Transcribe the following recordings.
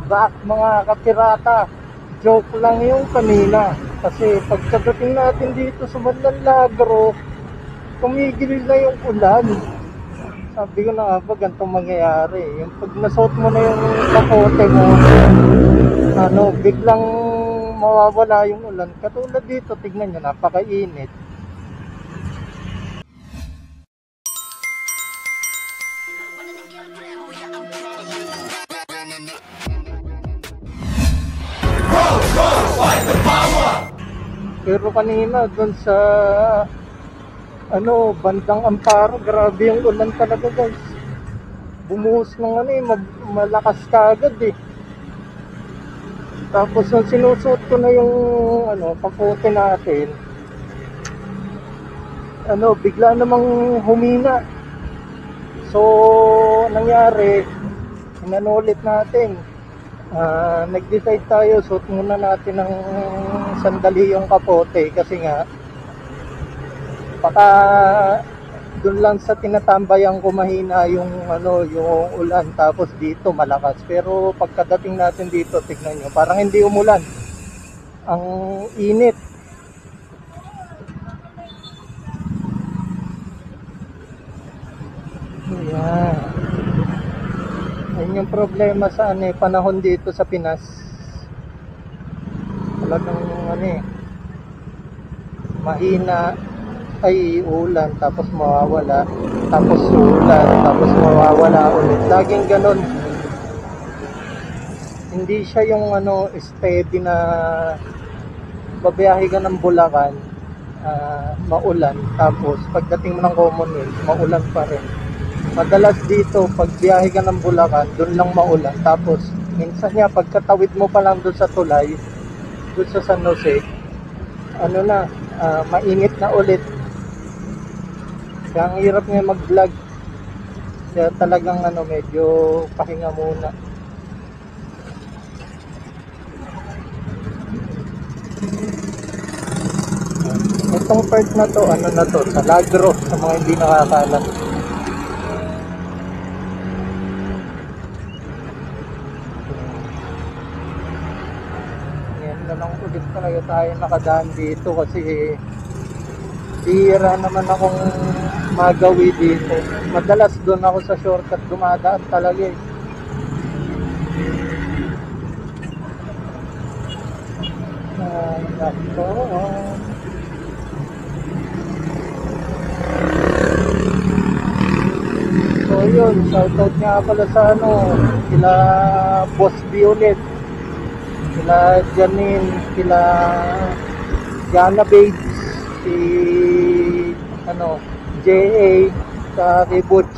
back mga kapirata. Joke lang yung kanina. Kasi pagkadating natin dito sa Bandang Lagro, tumigil na yung ulan. Sabi ko na nga ba, ganitong mangyayari. Yung pag nasuot mo na yung kapote mo, biglang mawawala yung ulan. Katulad dito, tignan nyo, napakainit. Pero kanina dun sa bandang Amparo, grabe yung ulan talaga guys. Bumuhos ng malakas kaagad eh. Tapos nung sinusuot ko na yung kapote natin, bigla namang humina. So nangyari, inanulit natin. Nag-decide tayo, suot muna natin ng sandali yung kapote kasi nga baka dun lang sa tinatambayan ko mahina yung yung ulan, tapos dito malakas. Pero pagkadating natin dito, tignan nyo, parang hindi umulan, ang init. Ayan. Ayun yung problema sa panahon dito sa Pinas. Talagang mahina ay ulan, tapos mawawala, tapos ulan, tapos mawawala ulit. Laging ganon. Hindi siya yung steady na babiyahe ka ng Bulacan, maulan, tapos pagdating mo ng Commonwealth, maulan pa rin. Madalas dito, pag biyahe ka ng Bulacan, doon lang maulan. Tapos, minsan niya, pagkatawid mo pa lang doon sa tulay, doon sa San Jose, mainit na ulit. Kaya ang hirap niya mag-vlog. Kaya talagang medyo pahinga muna. Itong part na to, sa Lagro, sa mga hindi nakakalam. Lang ulit talaga tayo nakadaan dito kasi bihira naman akong magawi dito. Madalas doon ako sa shortcut dumadaan talaga eh. Nako. So yun, shoutout nga pala sa sila Boss Violet, sila Janine, sila Jana Babes, si J.A. sa Butch.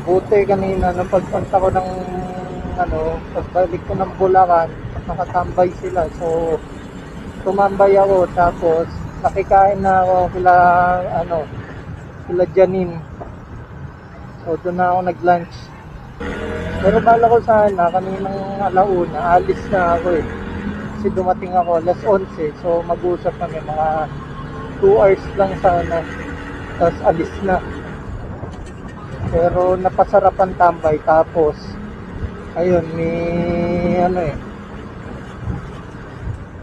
Buti kanina nung pagpunta ko ng pagbalik ko ng Bulacan, nakatambay sila. So tumambay ako, tapos nakikain na ako sila Janine. So doon na ako nag-lunch. Pero bala ko sana kaninang alauna, alis na ako eh. Kasi dumating ako alas 11, so mag-usap kami mga 2 hours lang sana, tapos alis na. Pero napasarapan tambay, tapos ayun, may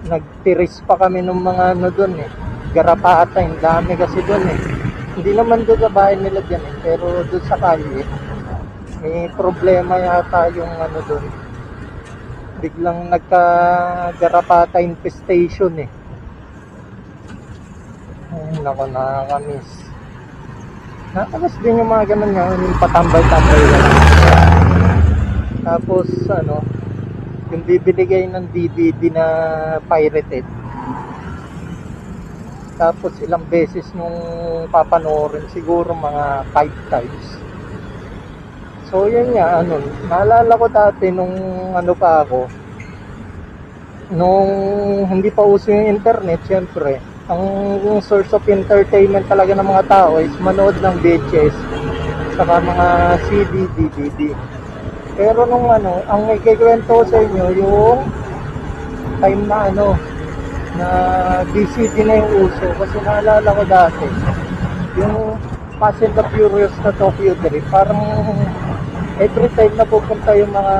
nagtiris pa kami ng mga doon eh, garapata, yung dami kasi doon eh. Hindi naman doon sa bahay nila dyan eh, pero doon sa kalye may problema yata yung doon. Biglang nagka-garapata infestation eh. Ay, naku, nakakamiss. Nakakamiss din yung mga ganun nga, yung patambay-tambay lang. Tapos yung bibigay ng DVD na pirated. Tapos ilang beses nung papanoorin, siguro mga 5 times. So yun nga, naalala ko dati nung pa ako, nung hindi pa uso yung internet, syempre, ang source of entertainment talaga ng mga tao is manood ng VHS, saka mga CD, DVD. Pero nung ang ikikwento ko sa inyo, yung time na na VCD na yung uso, kasi naalala ko dati, yung Fast and the Furious na Tokyo Drift. Parang every time na pupunta yung mga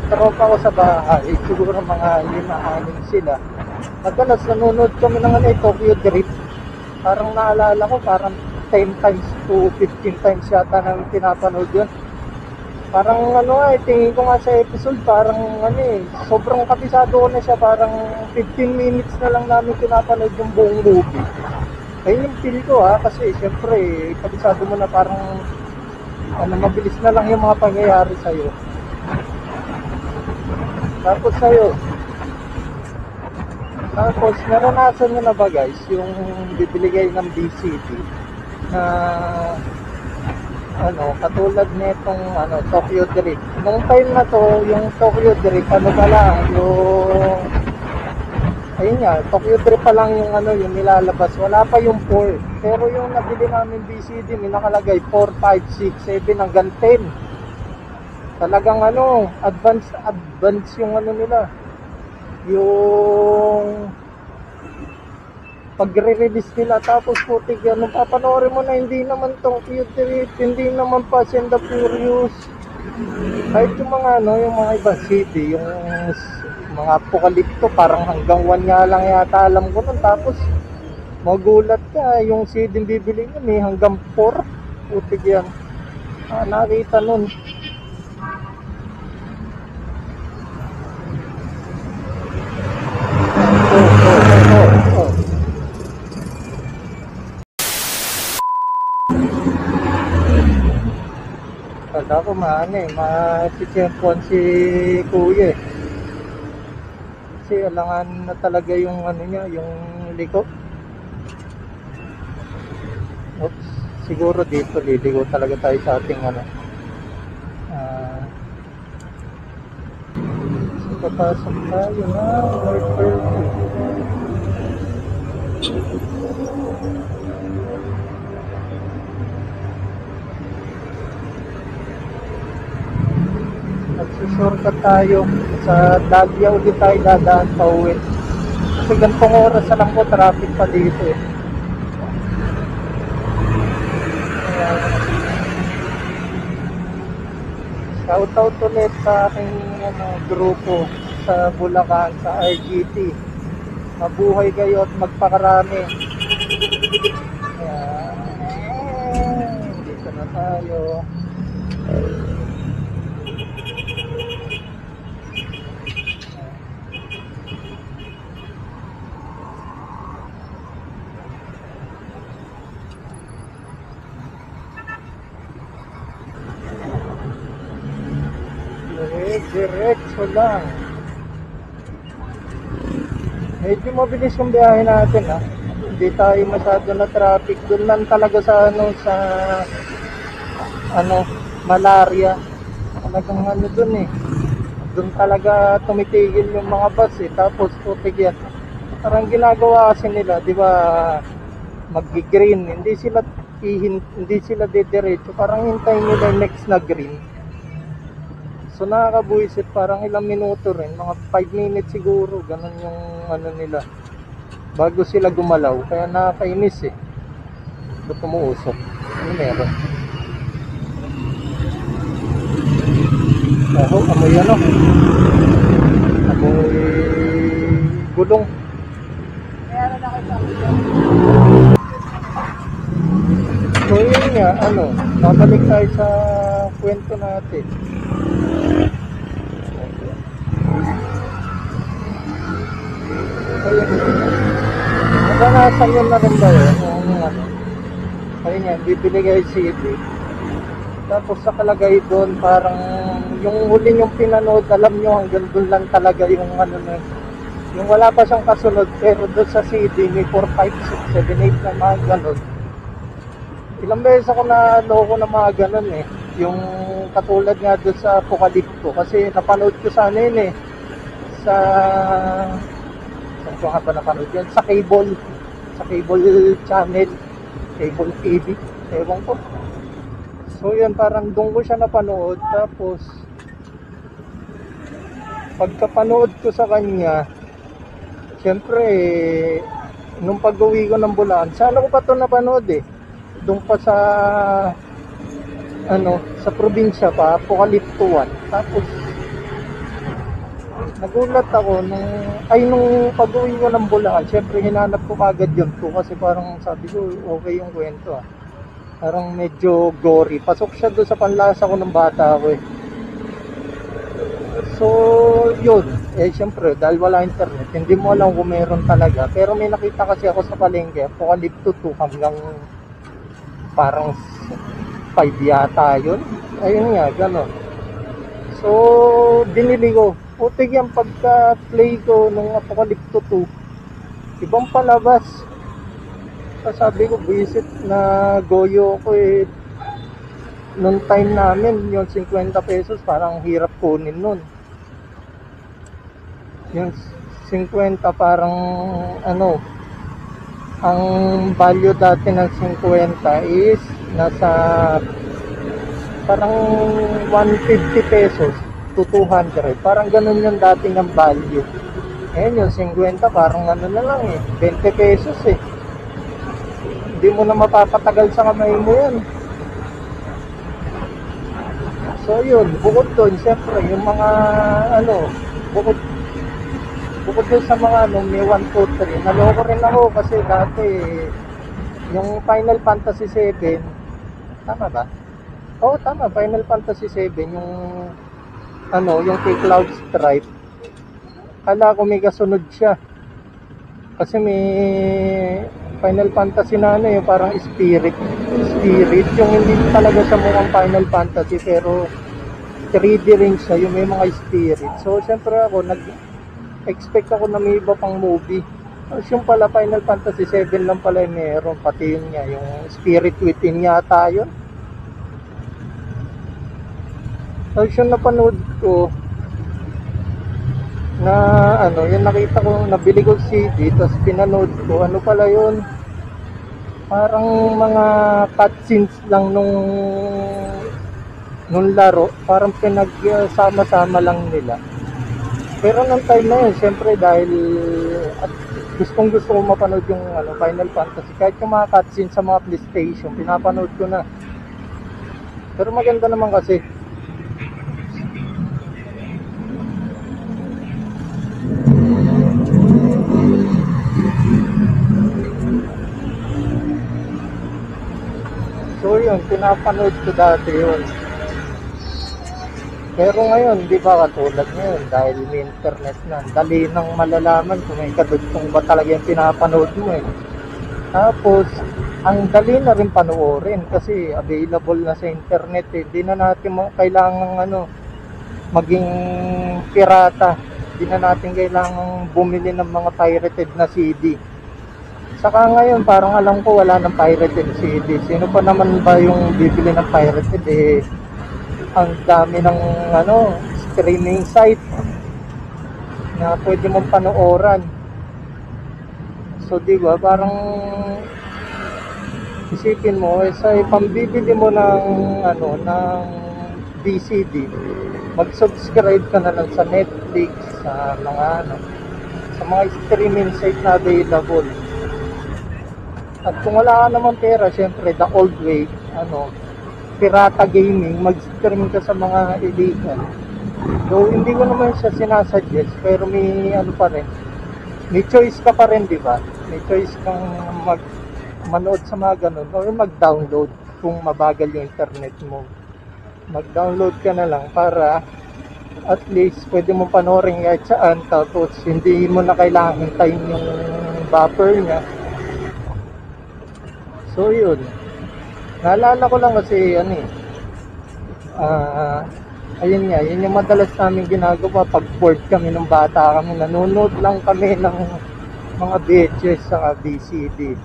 tropa ko sa bahay, siguro mga 5-6 sila. Madalas nanonood kami ng Tokyo Drift. Parang naalala ko, parang 10 times to 15 times yata nang pinapanood yun. Parang tingin ko nga sa episode, parang sobrang kabisado ko na siya, parang 15 minutes na lang namin pinapanood yung buong movie. Ayun yung feel ko kasi syempre, kabisado mo na parang, mabilis na lang yung mga pangyayari sa'yo. Tapos, naranasan nyo na ba guys, yung bibili kayo ng BCD, na katulad nitong Tokyo Drift. Nung time na to, yung Tokyo Drift, Tokyo Drift pa lang yung nilalabas. Wala pa yung 4. Pero yung nabili namin BCD, may nakalagay 4, 5, 6, 7 hanggang 10. Talagang advance yung nila. Yung pagre-release nila, tapos putik yan, nung papanoorin mo na hindi naman Tokyo Drift, hindi naman Fast and the Furious, kahit yung mga yung mga ibang city, yung mga apokalipto, parang hanggang 1 nga lang yata alam ko nun. Tapos magulat ka, yung CD bibili nyo hanggang 4, putik yan. Nakita nun. Kala ko ma-champion si Kuya kasi alangan na talaga yung niya, yung liko. Oops, siguro dito liligo talaga tayo sa ating so papasok tayo na Lord Percy. Nagsusurka tayo sa Dalia, ulit tayo dadaan pa uwi kasi gantong oras na lang po traffic pa dito shout out ulit sa aking grupo sa Bulacan, sa RGT. Mabuhay kayo at magpakarami. Dito na tayo. Diretso lang. Medyo mabilis yung biyahe natin hindi tayo masyado na traffic. Doon lang talaga sa malaria. Talagang doon doon talaga tumitigil yung mga bus tapos putik yan. Parang ginagawa kasi nila, di ba, mag-green, hindi sila didiretso, parang hintayin nila yung next na green. So nakakabuisit, parang ilang minuto rin, mga 5 minutes siguro, ganun yung nila, bago sila gumalaw. Kaya nakakainis ba't umuusok? Ano meron? Amoy amoy gulong. Kaya nakita ko dyan. So yun nga, babalik tayo sa kwento natin. Naranasan yun na rin ba yun? Ayun yan, bibili kayo CD. Tapos nakalagay doon, parang yung huli yung pinanood, alam nyo hanggang doon lang talaga yung yung wala pa siyang kasunod, pero doon sa CD may 4, 5, 6, 7, 8 na mga ganun. Ilang beses ako naloko na mga ganun yung katulad nga doon sa Apokalipto, kasi napanood ko sa sa saan ko nga ba napanood yan? Sa cable channel, cable TV, ewan ko. So yan, parang doon ko siya napanood. Tapos pagkapanood ko sa kanya, syempre nung pag-uwi ko ng Bulacan, sana ko pa ito napanood doon pa sa sa probinsya pa, Apocalypto 1. Tapos nagulat ako nung pag-uwi ko ng Bulacan, syempre hinanap ko kagad yun to kasi parang sabi ko okay yung kwento ah. Parang medyo gory. Pasok siya doon sa panlasa ko ng bata ko eh. So, yun. Syempre, dahil wala internet, hindi mo alam kung meron talaga. Pero may nakita kasi ako sa palengke, Apocalypto 2 hanggang parang 5 yata yun. Ayun nga, gano'n. So, binili ko. Putik yung pagka-play ko nung Apocalypto 2. Ibang palabas. Sabi ko, visit na goyo ko eh. Noong time namin, yung 50 pesos, parang hirap kunin nun. Yung 50 parang ang value dati ng 50 is nasa parang 150 pesos to 200. Parang ganun yung dating ang value. Ngayon yung 50 parang na lang eh, 20 pesos eh. Hindi mo na mapapatagal sa kamay mo yan. So yun, bukod doon, siyempre, yung mga bukod doon sa mga may 1, 2, 3, naloko rin ako kasi dati, yung Final Fantasy 7, tama ba? Oo, tama, Final Fantasy 7, yung kay Cloud Stripe, kala ko may kasunod siya. Kasi may Final Fantasy na yung parang spirit, yung hindi talaga siya mukhang Final Fantasy, pero 3D rin siya, yung may mga spirit. So, syempre ako, nag-expect ako na may iba pang movie. Tapos yung pala, Final Fantasy 7 lang pala yung meron, pati yun nga, yung Spirit Within yata yun. Tapos yung napanood ko, na yung nakita ko, nabili ko CD, tapos pinanood ko, pala yun, parang mga cutscenes lang nung laro, parang pinagsama-sama lang nila. Pero nung time na yun, syempre dahil at gusto ko mapanood yung Final Fantasy, kahit yung mga cutscenes sa mga PlayStation, pinapanood ko na. Pero maganda naman kasi. So yun, pinapanood ko dati yun. Pero ngayon, di ba katulad ngayon, dahil may internet na, dali nang malalaman kung may kadugtong ba talaga yung pinapanood mo eh. Tapos, ang dali na rin panoorin kasi available na sa internet eh. Di na natin kailangan maging pirata. Di na natin kailangan bumili ng mga pirated na CD. Saka ngayon, parang alam ko wala ng pirated CD. Sino pa naman ba yung bibili ng pirated eh? Ang dami ng streaming site na pwede mong panooran. So, di ba, parang isipin mo, sa pambibili mo ng VCD, mag-subscribe ka na lang sa Netflix, sa mga streaming site na available. At kung wala ka naman pera, syempre the old way, pirata gaming, mag-stream ka sa mga illegal. So, hindi ko naman siya sinasuggest, pero may pa rin. May choice ka pa rin, di ba? May choice kang manood sa mga ganun, or mag-download kung mabagal yung internet mo. Mag-download ka na lang para at least pwede mo panoorin kahit saan, tapos hindi mo na kailangan hintayin yung buffer niya. So yun, naalala ko lang kasi ayun nga, yun yung madalas namin ginagawa pag bored kami ng bata kami, nanonood lang kami ng mga VHS sa VCD.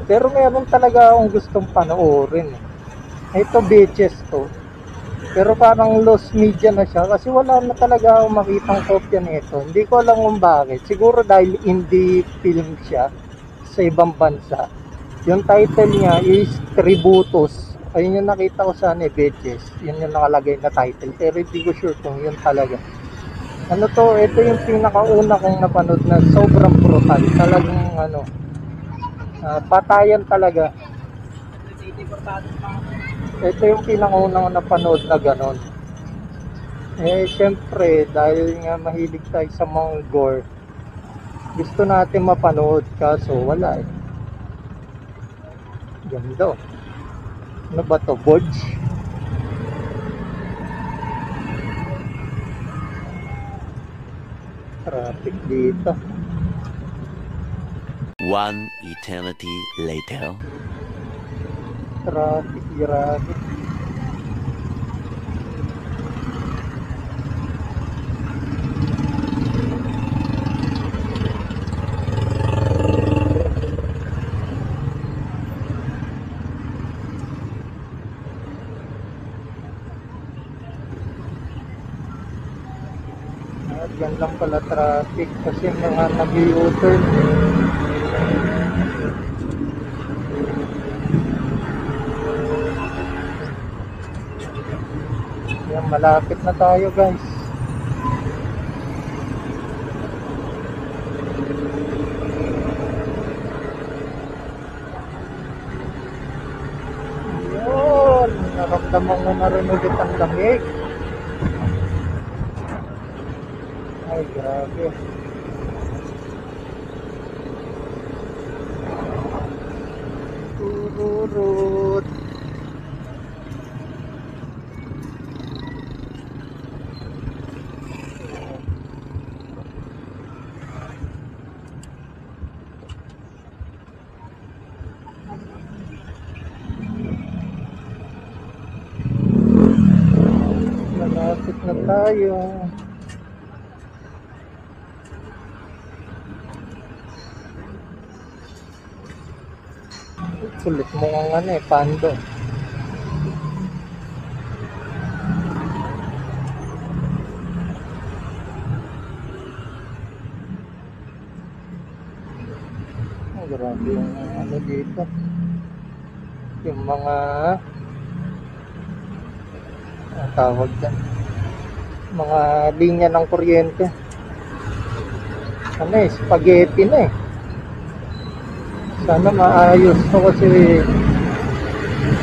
Pero meron talaga akong gustong panoorin. Ito VHS to, pero parang lost media na siya kasi wala na talaga akong makitang kopya nito. Hindi ko alam kung bakit, siguro dahil indie film siya sa ibang bansa. Yung title niya is Tributos. Ayun yung nakita ko sa VHS. Yun yung nakalagay na title. Pero hindi ko sure kung yun talaga. Ito yung pinakauna kong napanood na sobrang brutal. Talagang Patayan talaga. Ito yung pinakaunang napanood na ganon. Syempre, dahil nga mahilig tayo sa mga gore, gusto natin mapanood, kaso wala eh. Ganda. Ano ba to? Bodge? Traffic dito. One eternity later. Traffic, grabe. Yan lang pala traffic kasi mga nag-u-turn. Yan, malapit na tayo guys. Yun, naramdaman mo na rin ulit ang lamig. Ay, grabe. Tururut. Malapit na tayo. Sulit mo ang ano eh, pando. Oh, grabe yung ano dito. Yung mga tawag dyan, mga linya ng kuryente. Ano eh, spaghetti na eh. Sana maayos to kasi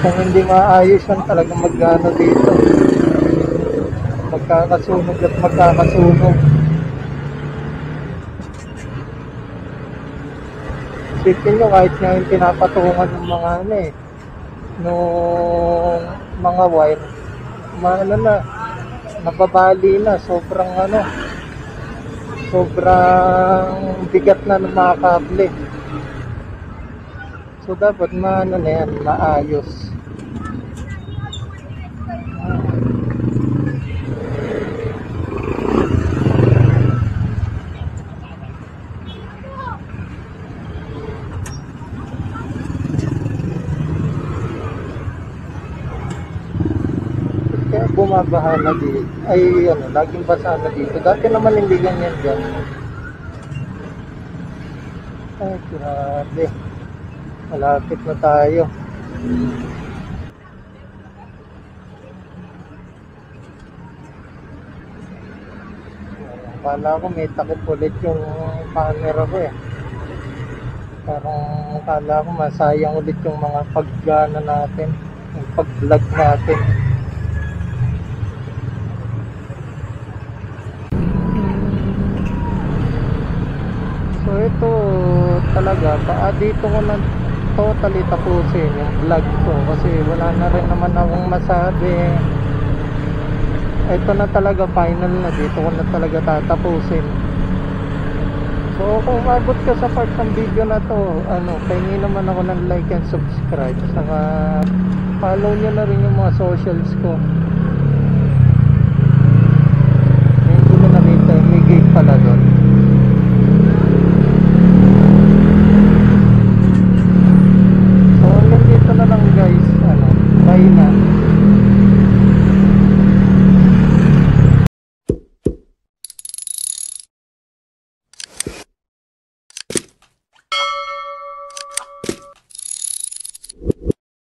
kung hindi maayos yan talagang magano dito. Magkakasunog at magkakasunog. Isipin nyo kahit nga yung pinapatungan ng mga ano eh, nung mga wire, ano na, nababali na, sobrang ano, sobrang bigat na ng mga kable. So dapat maano na yan, maayos. Kaya bumabaha na dito. Ay ano, laging basa na dito. Dati naman hindi ganyan dyan. Ay grabe. Malapit na tayo. Akala ko may takip ulit yung camera ko eh. Parang akala ko masayang ulit yung mga paggana natin, yung pag-vlog natin. So ito talaga, dito ko na totally tapusin yung vlog ko kasi wala na rin naman akong masabi. Ito na talaga, final na, dito ko na talaga tatapusin. So kung umabot ka sa part ng video na to, pahingi naman ako ng like and subscribe, saka follow nyo na rin yung mga socials ko. Ngayon ko na nakita, may gate pala doon. So hanggang dito na lang guys, bye na.